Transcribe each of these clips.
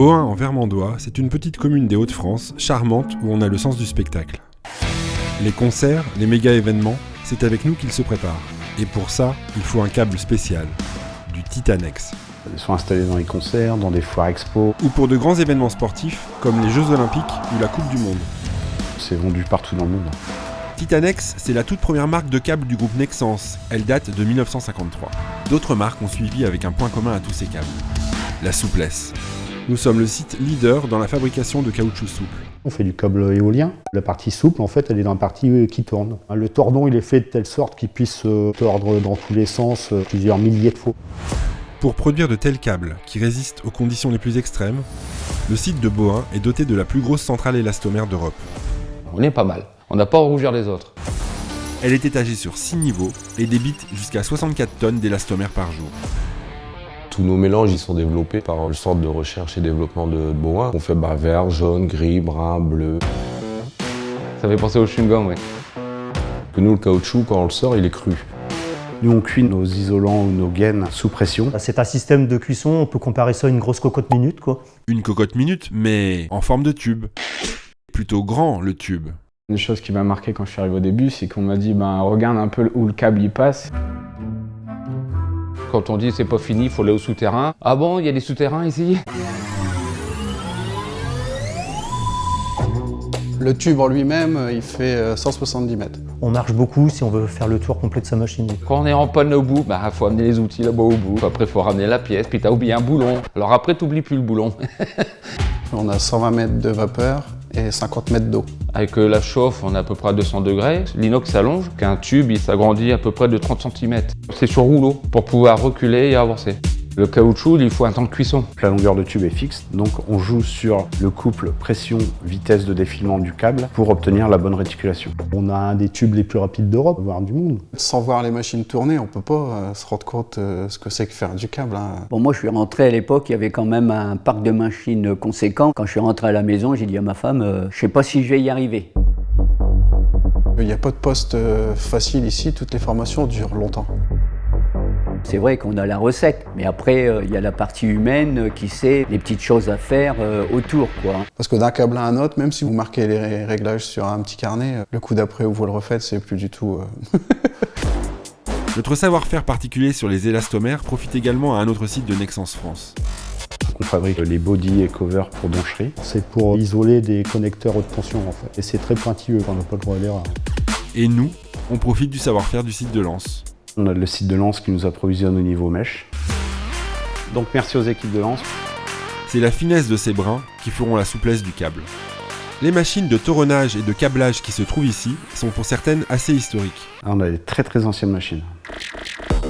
Bohain en Vermandois, c'est une petite commune des Hauts-de-France, charmante, où on a le sens du spectacle. Les concerts, les méga événements, c'est avec nous qu'ils se préparent. Et pour ça, il faut un câble spécial, du Titanex. Ils sont installés dans les concerts, dans des foires expo. Ou pour de grands événements sportifs, comme les Jeux Olympiques ou la Coupe du Monde. C'est vendu partout dans le monde. Titanex, c'est la toute première marque de câbles du groupe Nexans. Elle date de 1953. D'autres marques ont suivi avec un point commun à tous ces câbles. La souplesse. Nous sommes le site leader dans la fabrication de caoutchouc souple. On fait du câble éolien. La partie souple, en fait, elle est dans la partie qui tourne. Le tordon, il est fait de telle sorte qu'il puisse tordre dans tous les sens plusieurs milliers de fois. Pour produire de tels câbles qui résistent aux conditions les plus extrêmes, le site de Bohain est doté de la plus grosse centrale élastomère d'Europe. On est pas mal. On n'a pas à rougir les autres. Elle est étagée sur 6 niveaux et débite jusqu'à 64 tonnes d'élastomère par jour. Tous nos mélanges ils sont développés par le centre de recherche et développement de Bohain. On fait vert, jaune, gris, brun, bleu. Ça fait penser au chewing-gum, ouais. Nous, le caoutchouc, quand on le sort, il est cru. Nous, on cuit nos isolants ou nos gaines sous pression. C'est un système de cuisson, on peut comparer ça à une grosse cocotte minute, quoi. Une cocotte minute, mais en forme de tube. Plutôt grand, le tube. Une chose qui m'a marqué quand je suis arrivé au début, c'est qu'on m'a dit regarde un peu où le câble y passe. Quand on dit c'est pas fini, il faut aller au souterrain. Ah bon, il y a des souterrains ici? Le tube en lui-même, il fait 170 mètres. On marche beaucoup si on veut faire le tour complet de sa machine. Quand on est en panne au bout, faut amener les outils là-bas au bout. Après, faut ramener la pièce, puis t'as oublié un boulon. Alors après, t'oublies plus le boulon. On a 120 mètres de vapeur et 50 mètres d'eau. Avec la chauffe, on est à peu près à 200 degrés. L'inox s'allonge, qu'un tube, il s'agrandit à peu près de 30 cm. C'est sur rouleau pour pouvoir reculer et avancer. Le caoutchouc, il faut un temps de cuisson. La longueur de tube est fixe, donc on joue sur le couple pression-vitesse de défilement du câble pour obtenir la bonne réticulation. On a un des tubes les plus rapides d'Europe, voire du monde. Sans voir les machines tourner, on peut pas se rendre compte ce que c'est que faire du câble. Bon, moi, je suis rentré à l'époque, il y avait quand même un parc de machines conséquent. Quand je suis rentré à la maison, j'ai dit à ma femme, je sais pas si je vais y arriver. Il n'y a pas de poste facile ici, toutes les formations durent longtemps. C'est vrai qu'on a la recette, mais après, il y a la partie humaine qui sait les petites choses à faire autour, quoi. Parce que d'un câble à un autre, même si vous marquez les réglages sur un petit carnet, le coup d'après où vous le refaites, c'est plus du tout... Notre savoir-faire particulier sur les élastomères profite également à un autre site de Nexans France. On fabrique les body et covers pour doncherie. C'est pour isoler des connecteurs haute tension, en fait. Et c'est très pointilleux, on n'a pas le droit à l'erreur. Et nous, on profite du savoir-faire du site de Lens. On a le site de Lens qui nous approvisionne au niveau mèche. Donc merci aux équipes de Lens. C'est la finesse de ces brins qui feront la souplesse du câble. Les machines de toronnage et de câblage qui se trouvent ici sont pour certaines assez historiques. On a des très anciennes machines.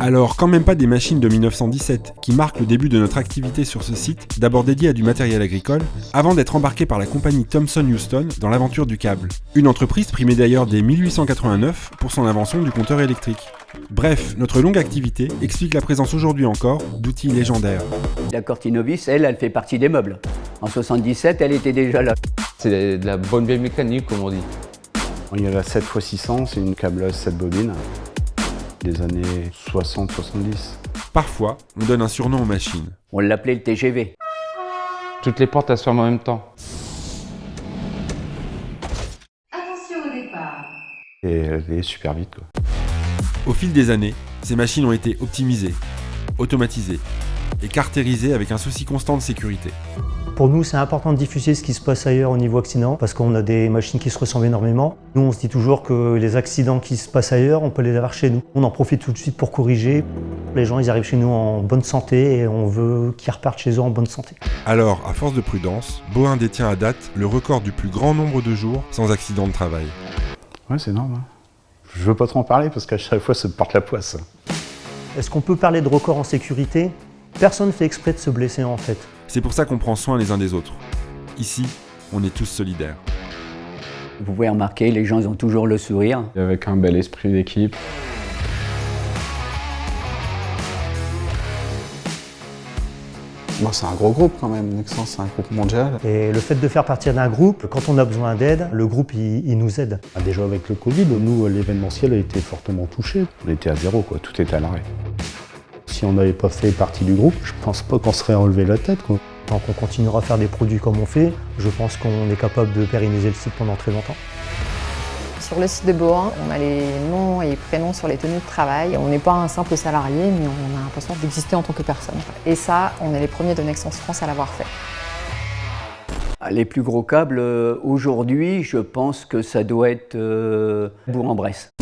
Alors quand même pas des machines de 1917 qui marquent le début de notre activité sur ce site, d'abord dédié à du matériel agricole, avant d'être embarqué par la compagnie Thomson Houston dans l'aventure du câble. Une entreprise primée d'ailleurs dès 1889 pour son invention du compteur électrique. Bref, notre longue activité explique la présence aujourd'hui encore d'outils légendaires. La Cortinovis, elle fait partie des meubles. En 77, elle était déjà là. C'est de la bonne vieille mécanique, comme on dit. Il y a la 7x600, c'est une câbleuse 7 bobines des années 60-70. Parfois, on donne un surnom aux machines. On l'appelait le TGV. Toutes les portes, elles se ferment en même temps. Attention au départ. Et elle est super vite, quoi. Au fil des années, ces machines ont été optimisées, automatisées et caractérisées avec un souci constant de sécurité. Pour nous, c'est important de diffuser ce qui se passe ailleurs au niveau accident, parce qu'on a des machines qui se ressemblent énormément. Nous, on se dit toujours que les accidents qui se passent ailleurs, on peut les avoir chez nous. On en profite tout de suite pour corriger. Les gens, ils arrivent chez nous en bonne santé et on veut qu'ils repartent chez eux en bonne santé. Alors, à force de prudence, Bohain détient à date le record du plus grand nombre de jours sans accident de travail. Ouais, c'est énorme. Je veux pas trop en parler parce qu'à chaque fois, ça me porte la poisse. Est-ce qu'on peut parler de record en sécurité? Personne ne fait exprès de se blesser en fait. C'est pour ça qu'on prend soin les uns des autres. Ici, on est tous solidaires. Vous pouvez remarquer, les gens ils ont toujours le sourire. Avec un bel esprit d'équipe. Bon, c'est un gros groupe quand même, Nexans, c'est un groupe mondial. Et le fait de faire partie d'un groupe, quand on a besoin d'aide, le groupe il nous aide. Déjà avec le Covid, nous, l'événementiel a été fortement touché. On était à zéro, quoi. Tout était à l'arrêt. Si on n'avait pas fait partie du groupe, je pense pas qu'on serait enlevé la tête, quoi. Tant qu'on continuera à faire des produits comme on fait, je pense qu'on est capable de pérenniser le site pendant très longtemps. Sur le site de Bohain, on a les noms et prénoms sur les tenues de travail. On n'est pas un simple salarié, mais on a l'impression d'exister en tant que personne. Et ça, on est les premiers de Nexence France à l'avoir fait. Les plus gros câbles, aujourd'hui, je pense que ça doit être Bourg-en-Bresse.